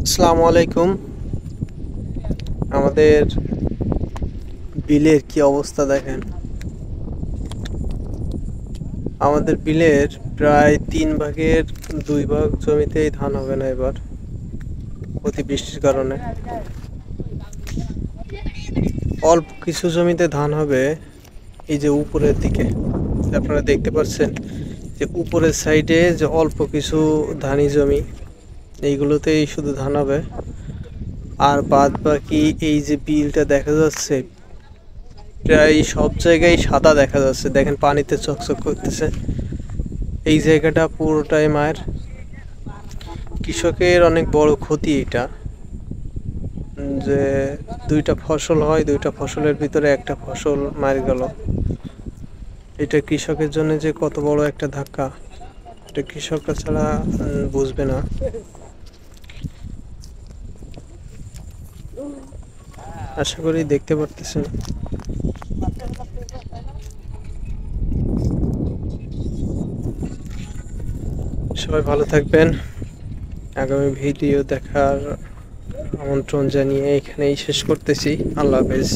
আসসালামু আলাইকুম। আমাদের বিলের কি অবস্থা দেখেন। আমাদের বিলের প্রায় 3/2 জমিতেই ধান হবে না এবার, অতিবৃষ্টির কারণে। অল্প কিছু জমিতে ধান হবে, এই যে উপরের দিকে আপনারা দেখতে পাচ্ছেন যে উপরের সাইডে যে অল্প কিছু ধানি জমি, এইগুলোতেই শুধু ধান হবে। আর বাদ বাকি এই যে বিলটা দেখা যাচ্ছে, প্রায় সব জায়গায় সাদা দেখা যাচ্ছে, দেখেন পানিতে চকচক করতেছে। এই জায়গাটা পুরোটাই মায়ের। কৃষকের অনেক বড় ক্ষতি এটা, যে দুইটা ফসল হয়, দুইটা ফসলের ভিতরে একটা ফসল মার গেল। এটা কৃষকের জন্য যে কত বড় একটা ধাক্কা, এটা কৃষকরা ছাড়া বুঝবে না। আশা করি দেখতে পারতেছেন। সবাই ভালো থাকবেন। আগামী ভিডিও দেখার আমন্ত্রণ জানিয়ে এখানেই শেষ করতেছি। আল্লাহ হাফেজ।